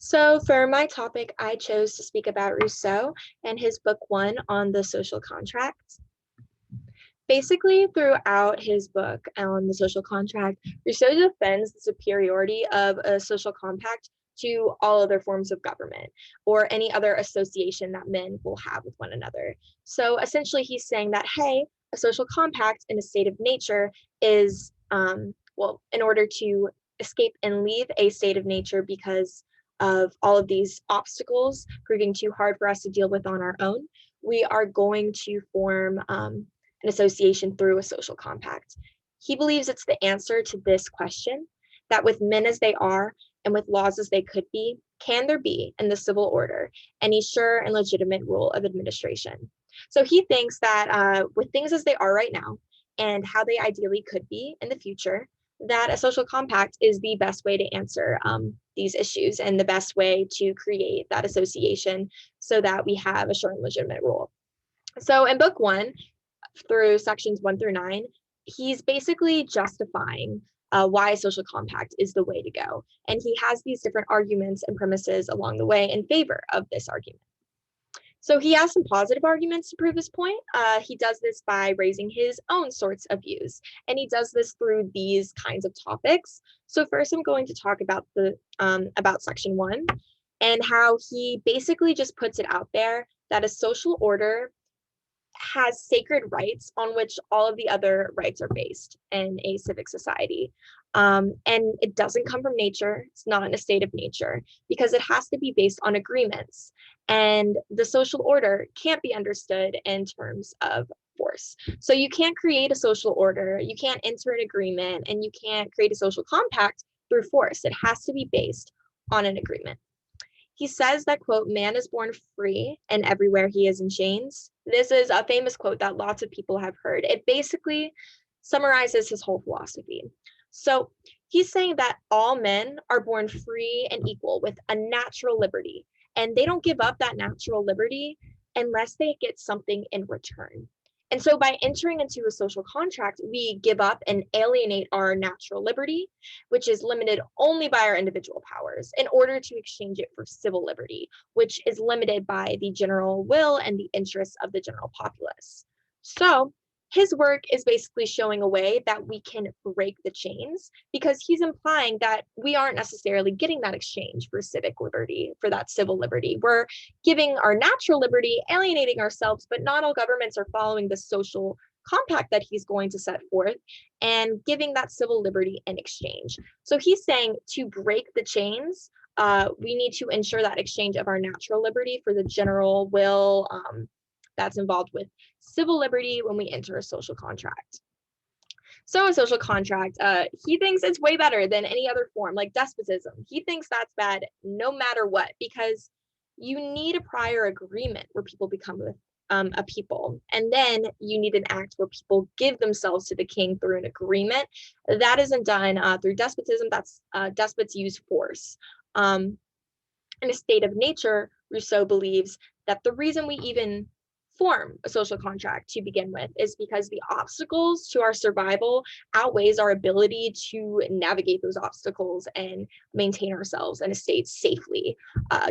So for my topic, I chose to speak about Rousseau and his book one on the social contract. Basically, throughout his book on the social contract, Rousseau defends the superiority of a social compact to all other forms of government or any other association that men will have with one another. So essentially, he's saying that, hey, a social compact in a state of nature is, in order to escape and leave a state of nature because of all of these obstacles proving too hard for us to deal with on our own, we are going to form an association through a social compact. He believes it's the answer to this question, that with men as they are and with laws as they could be, can there be in the civil order any sure and legitimate rule of administration? So he thinks that with things as they are right now and how they ideally could be in the future, that a social compact is the best way to answer these issues and the best way to create that association so that we have a sure and legitimate rule. So in book one, through sections 1 through 9, he's basically justifying why a social compact is the way to go. And he has these different arguments and premises along the way in favor of this argument. So he has some positive arguments to prove his point. He does this by raising his own sorts of views, and he does this through these kinds of topics. So first, I'm going to talk about about section 1 and how he basically just puts it out there that a social order has sacred rights on which all of the other rights are based in a civic society. And it doesn't come from nature. It's not in a state of nature because it has to be based on agreements. And the social order can't be understood in terms of force. So you can't create a social order, you can't enter an agreement, and you can't create a social compact through force. It has to be based on an agreement. He says that, quote, man is born free and everywhere he is in chains. This is a famous quote that lots of people have heard. It basically summarizes his whole philosophy. So he's saying that all men are born free and equal with a natural liberty, and they don't give up that natural liberty unless they get something in return. And so by entering into a social contract, we give up and alienate our natural liberty, which is limited only by our individual powers, in order to exchange it for civil liberty, which is limited by the general will and the interests of the general populace. So his work is basically showing a way that we can break the chains, because he's implying that we aren't necessarily getting that exchange for civic liberty, for that civil liberty. We're giving our natural liberty, alienating ourselves, but not all governments are following the social compact that he's going to set forth and giving that civil liberty in exchange. So he's saying to break the chains, we need to ensure that exchange of our natural liberty for the general will that's involved with civil liberty when we enter a social contract. So a social contract, he thinks it's way better than any other form, like despotism. He thinks that's bad no matter what, because you need a prior agreement where people become a people. And then you need an act where people give themselves to the king through an agreement. That isn't done through despotism. That's despots use force. In a state of nature, Rousseau believes that the reason we even form a social contract to begin with is because the obstacles to our survival outweighs our ability to navigate those obstacles and maintain ourselves in a state safely,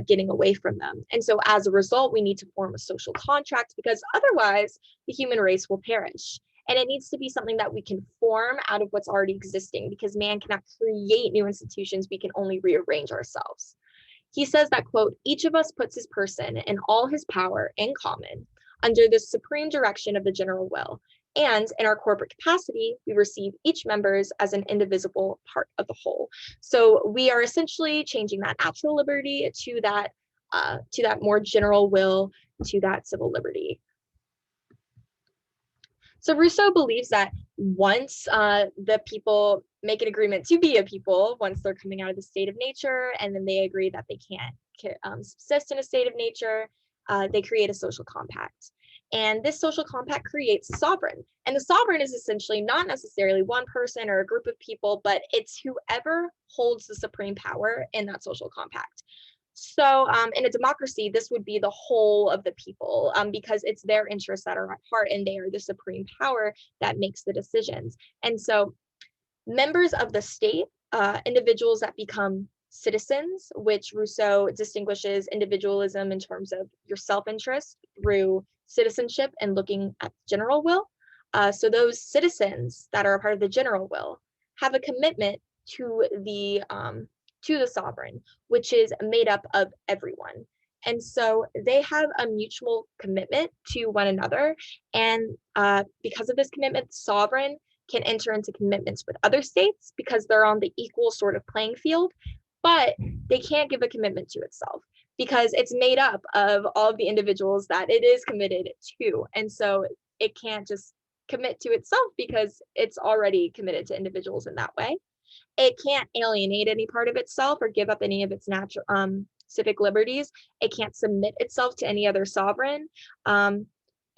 getting away from them. And so as a result, we need to form a social contract, because otherwise the human race will perish. And it needs to be something that we can form out of what's already existing, because man cannot create new institutions. We can only rearrange ourselves. He says that, quote, each of us puts his person and all his power in common under the supreme direction of the general will. And in our corporate capacity, we receive each members as an indivisible part of the whole. So we are essentially changing that natural liberty to that more general will, to that civil liberty. So Rousseau believes that once the people make an agreement to be a people, once they're coming out of the state of nature, and then they agree that they can't subsist in a state of nature, they create a social compact. And this social compact creates a sovereign. And the sovereign is essentially not necessarily one person or a group of people, but it's whoever holds the supreme power in that social compact. So in a democracy, this would be the whole of the people, because it's their interests that are at heart, and they are the supreme power that makes the decisions. And so members of the state, individuals that become citizens, which Rousseau distinguishes individualism in terms of your self-interest through citizenship and looking at the general will. So those citizens that are a part of the general will have a commitment to the sovereign, which is made up of everyone. And so they have a mutual commitment to one another. And because of this commitment, the sovereign can enter into commitments with other states because they're on the equal sort of playing field, but they can't give a commitment to itself because it's made up of all of the individuals that it is committed to. And so it can't just commit to itself because it's already committed to individuals in that way. It can't alienate any part of itself or give up any of its natural civic liberties. It can't submit itself to any other sovereign.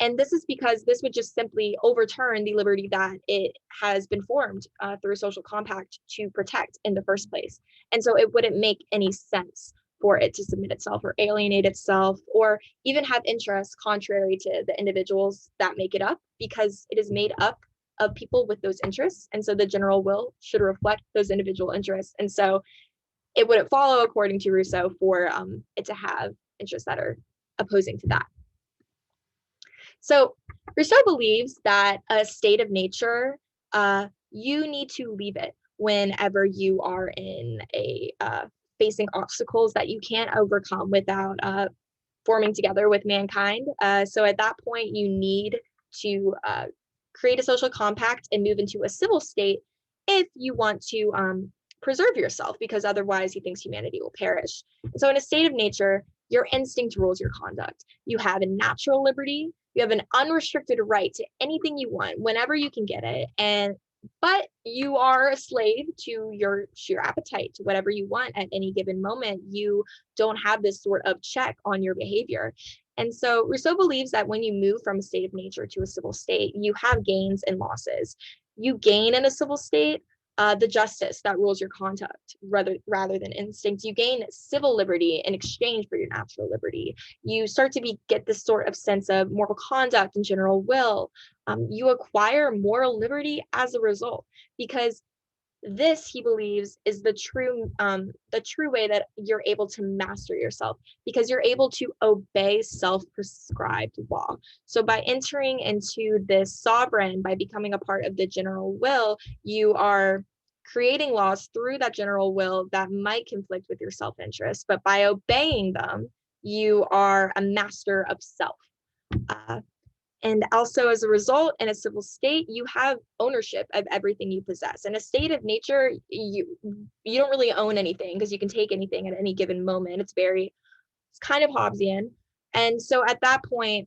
And this is because this would just simply overturn the liberty that it has been formed through a social compact to protect in the first place. And so it wouldn't make any sense for it to submit itself or alienate itself or even have interests contrary to the individuals that make it up, because it is made up of people with those interests. And so the general will should reflect those individual interests. And so it wouldn't follow, according to Rousseau, for it to have interests that are opposing to that. So Rousseau believes that a state of nature, you need to leave it whenever you are in a facing obstacles that you can't overcome without forming together with mankind. So at that point, you need to create a social compact and move into a civil state if you want to preserve yourself, because otherwise he thinks humanity will perish. So in a state of nature, your instinct rules your conduct. You have a natural liberty. You have an unrestricted right to anything you want whenever you can get it. But you are a slave to your sheer appetite, to whatever you want at any given moment. You don't have this sort of check on your behavior. And so Rousseau believes that when you move from a state of nature to a civil state, you have gains and losses. You gain in a civil state the justice that rules your conduct rather than instinct. You gain civil liberty in exchange for your natural liberty. You start to get this sort of sense of moral conduct and general will. You acquire moral liberty as a result, because this, he believes, is the true way that you're able to master yourself, because you're able to obey self-prescribed law. So by entering into this sovereign, by becoming a part of the general will, you are creating laws through that general will that might conflict with your self-interest, but by obeying them, you are a master of self. And also, as a result, in a civil state, you have ownership of everything you possess. In a state of nature, you don't really own anything because you can take anything at any given moment. It's kind of Hobbesian. And so at that point,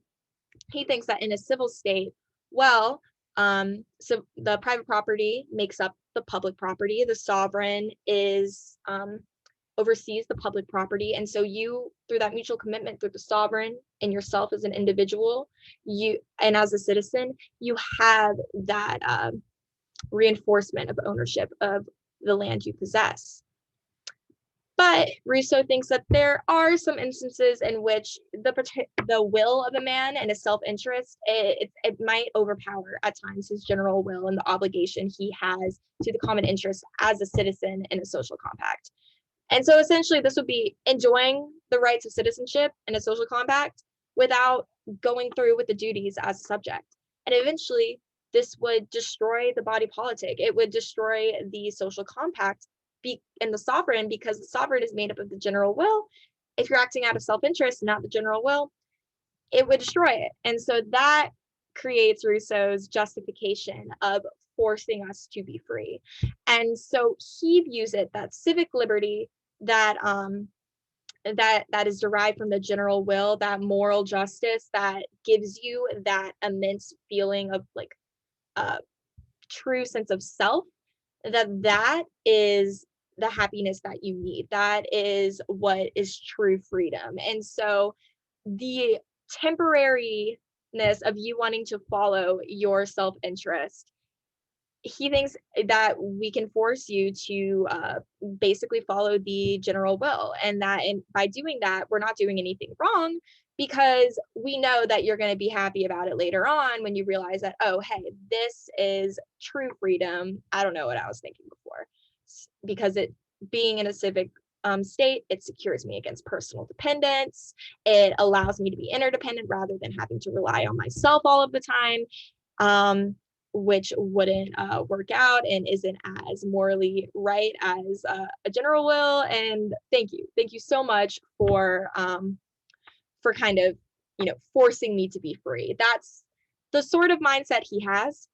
he thinks that in a civil state, well, so the private property makes up the public property. The sovereign is oversees the public property. And so you, through that mutual commitment through the sovereign and yourself as an individual, and as a citizen, you have that reinforcement of ownership of the land you possess. But Rousseau thinks that there are some instances in which the will of a man and his self-interest, it might overpower at times his general will and the obligation he has to the common interest as a citizen in a social compact. And so essentially this would be enjoying the rights of citizenship in a social compact without going through with the duties as a subject. And eventually this would destroy the body politic. It would destroy the social compact and the sovereign, because the sovereign is made up of the general will. If you're acting out of self-interest, not the general will, it would destroy it. And so that creates Rousseau's justification of forcing us to be free. And so he views it that civic liberty that is derived from the general will, that moral justice that gives you that immense feeling of like a true sense of self, that is the happiness that you need. That is what is true freedom. And so the temporariness of you wanting to follow your self-interest, he thinks that we can force you to basically follow the general will, and by doing that, we're not doing anything wrong, because we know that you're going to be happy about it later on when you realize that, oh, hey, this is true freedom. I don't know what I was thinking before, because being in a civic state. It secures me against personal dependence. It allows me to be interdependent rather than having to rely on myself all of the time, which wouldn't work out and isn't as morally right as a general will. And thank you so much for kind of, forcing me to be free. That's the sort of mindset he has.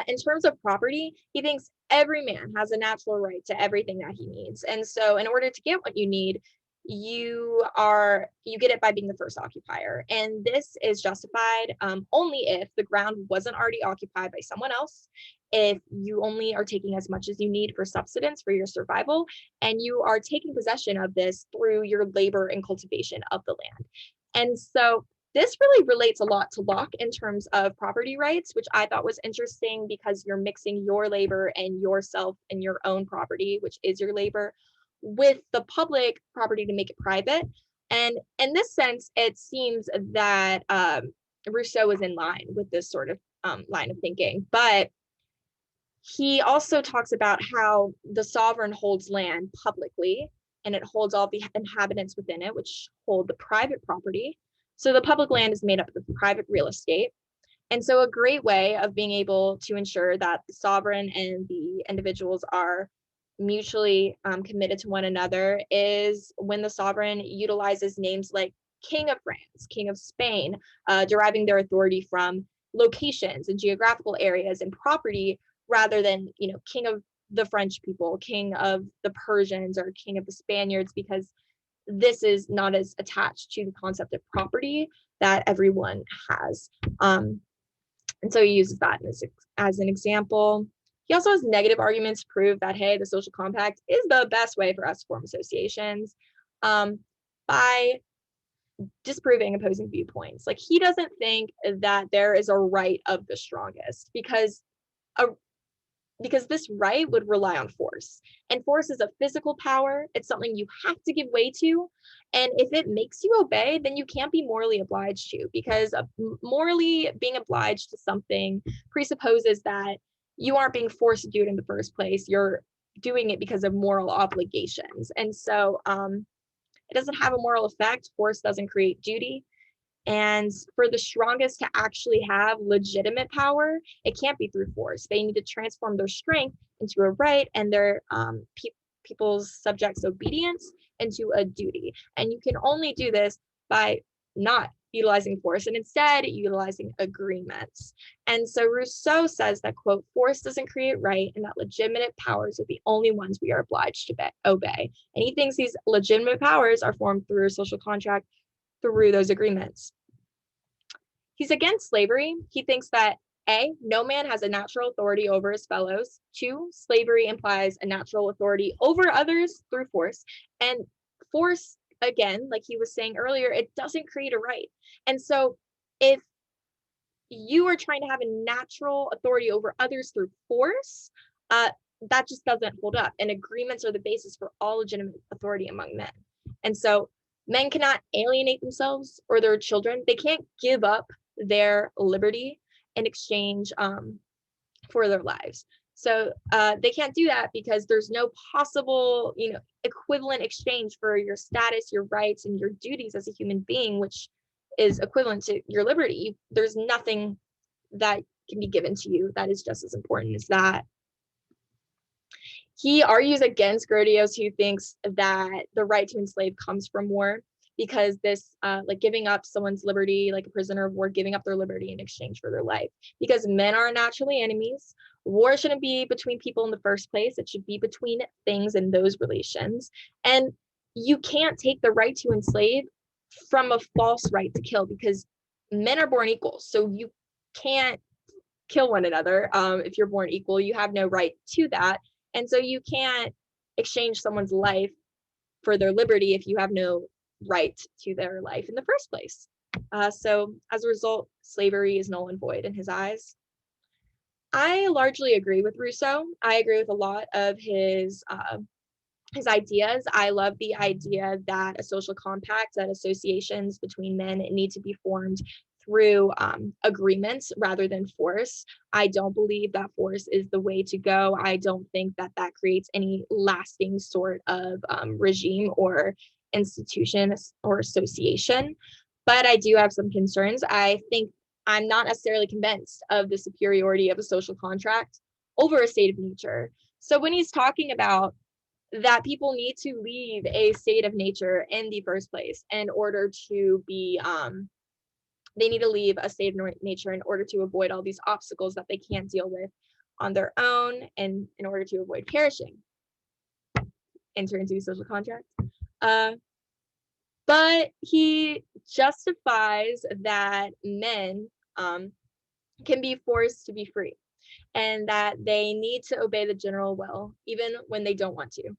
In terms of property, he thinks every man has a natural right to everything that he needs. And so in order to get what you need, you get it by being the first occupier. And this is justified only if the ground wasn't already occupied by someone else, if you only are taking as much as you need for subsistence for your survival, and you are taking possession of this through your labor and cultivation of the land. And so this really relates a lot to Locke in terms of property rights, which I thought was interesting because you're mixing your labor and yourself and your own property, which is your labor, with the public property to make it private. And in this sense, it seems that Rousseau is in line with this sort of line of thinking. But he also talks about how the sovereign holds land publicly, and it holds all the inhabitants within it, which hold the private property. So the public land is made up of private real estate. And so a great way of being able to ensure that the sovereign and the individuals are mutually committed to one another is when the sovereign utilizes names like King of France, King of Spain, deriving their authority from locations and geographical areas and property rather than, King of the French people, King of the Persians, or King of the Spaniards, because this is not as attached to the concept of property that everyone has. And so he uses that as an example. He also has negative arguments to prove that, hey, the social compact is the best way for us to form associations by disproving opposing viewpoints. Like, he doesn't think that there is a right of the strongest because this right would rely on force. And force is a physical power. It's something you have to give way to. And if it makes you obey, then you can't be morally obliged to, because morally being obliged to something presupposes that you aren't being forced to do it in the first place. You're doing it because of moral obligations. And so it doesn't have a moral effect. Force doesn't create duty. And for the strongest to actually have legitimate power, it can't be through force. They need to transform their strength into a right and their people's subjects' obedience into a duty. And you can only do this by not utilizing force and instead utilizing agreements. And so Rousseau says that, quote, force doesn't create right and that legitimate powers are the only ones we are obliged to obey. And he thinks these legitimate powers are formed through a social contract through those agreements. He's against slavery. He thinks that A, no man has a natural authority over his fellows. 2, slavery implies a natural authority over others through force. And force, again, like he was saying earlier, it doesn't create a right. And so if you are trying to have a natural authority over others through force, that just doesn't hold up. And agreements are the basis for all legitimate authority among men. And so men cannot alienate themselves or their children. They can't give up their liberty in exchange for their lives. So they can't do that because there's no possible, equivalent exchange for your status, your rights, and your duties as a human being, which is equivalent to your liberty. There's nothing that can be given to you that is just as important as that. He argues against Grotius, who thinks that the right to enslave comes from war, because this, like giving up someone's liberty, like a prisoner of war, giving up their liberty in exchange for their life, because men are naturally enemies. War shouldn't be between people in the first place. It should be between things and those relations. And you can't take the right to enslave from a false right to kill, because men are born equal. So you can't kill one another. If you're born equal, you have no right to that. And so you can't exchange someone's life for their liberty if you have no right to their life in the first place. So as a result, slavery is null and void in his eyes. I largely agree with Rousseau. I agree with a lot of his ideas. I love the idea that a social compact, that associations between men need to be formed through agreements rather than force. I don't believe that force is the way to go. I don't think that that creates any lasting sort of regime or institution or association. But I do have some concerns. I think I'm not necessarily convinced of the superiority of a social contract over a state of nature. So when he's talking about that people need to leave a state of nature in the first place in order to be they need to leave a state of nature in order to avoid all these obstacles that they can't deal with on their own and in order to avoid perishing. Enter into a social contract. But he justifies that men can be forced to be free and that they need to obey the general will, even when they don't want to,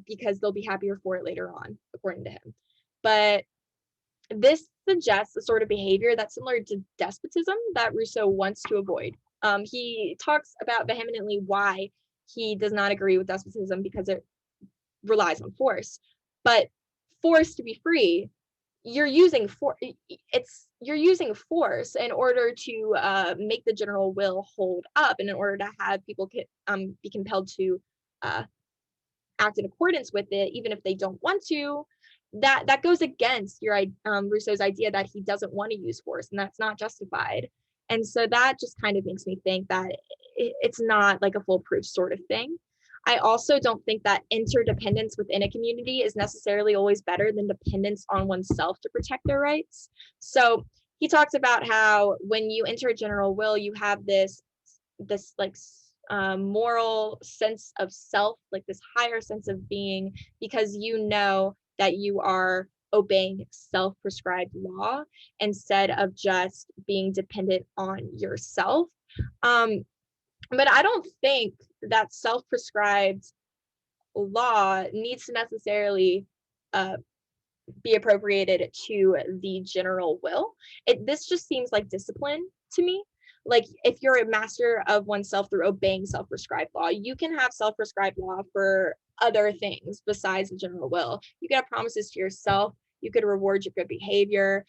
because they'll be happier for it later on, according to him. But this suggests a sort of behavior that's similar to despotism that Rousseau wants to avoid. He talks about vehemently why he does not agree with despotism because it relies on force. But force to be free, you're using force in order to make the general will hold up, and in order to have people be compelled to act in accordance with it, even if they don't want to. That goes against Rousseau's idea that he doesn't want to use force, and that's not justified. And so that just kind of makes me think that it's not like a foolproof sort of thing. I also don't think that interdependence within a community is necessarily always better than dependence on oneself to protect their rights. So he talks about how when you enter a general will, you have this like moral sense of self, like this higher sense of being, because you know that you are obeying self-prescribed law instead of just being dependent on yourself. But I don't think that self-prescribed law needs to necessarily be appropriated to the general will. This just seems like discipline to me. Like if you're a master of oneself through obeying self-prescribed law, you can have self-prescribed law for other things besides the general will. You can have promises to yourself. You could reward your good behavior.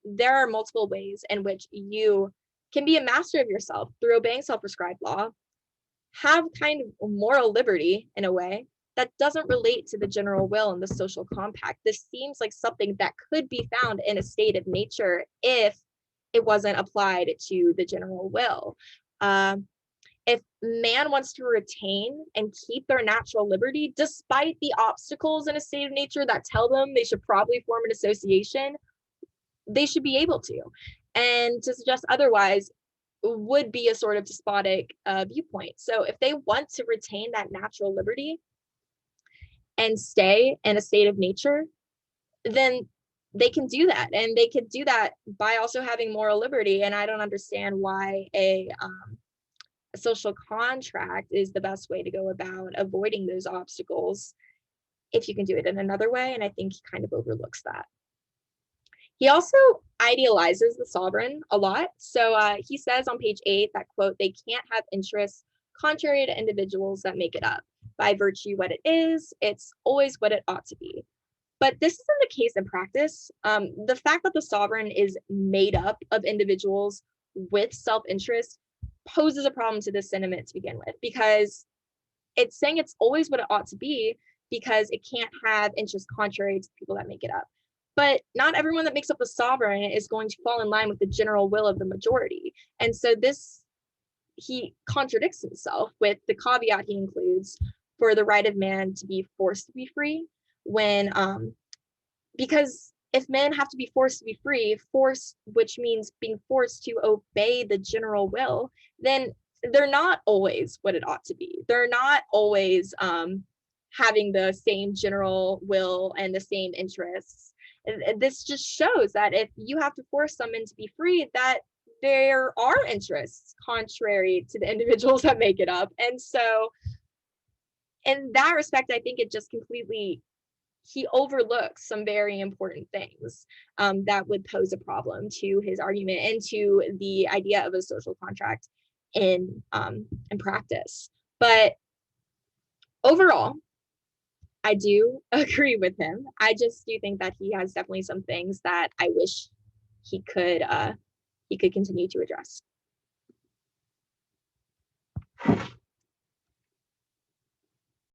There are multiple ways in which you can be a master of yourself through obeying self-prescribed law, have kind of moral liberty in a way that doesn't relate to the general will and the social compact. This seems like something that could be found in a state of nature if it wasn't applied to the general will. If man wants to retain and keep their natural liberty, despite the obstacles in a state of nature that tell them they should probably form an association, they should be able to. And to suggest otherwise would be a sort of despotic viewpoint. So if they want to retain that natural liberty and stay in a state of nature, then they can do that. And they could do that by also having moral liberty. And I don't understand why a social contract is the best way to go about avoiding those obstacles if you can do it in another way. And I think he kind of overlooks that. He also idealizes the sovereign a lot. So he says on page 8 that, quote, they can't have interests contrary to individuals that make it up. By virtue what it is, it's always what it ought to be. But this isn't the case in practice. The fact that the sovereign is made up of individuals with self-interest poses a problem to this sentiment to begin with, because it's saying it's always what it ought to be because it can't have interests contrary to people that make it up. But not everyone that makes up the sovereign is going to fall in line with the general will of the majority. And so he contradicts himself with the caveat he includes for the right of man to be forced to be free, when because if men have to be forced to be free, force, which means being forced to obey the general will, then they're not always what it ought to be. They're not always having the same general will and the same interests. This just shows that if you have to force someone to be free, that there are interests contrary to the individuals that make it up. And so in that respect, I think it just completely, he overlooks some very important things that would pose a problem to his argument and to the idea of a social contract in practice. But overall, I do agree with him. I just do think that he has definitely some things that I wish he could continue to address.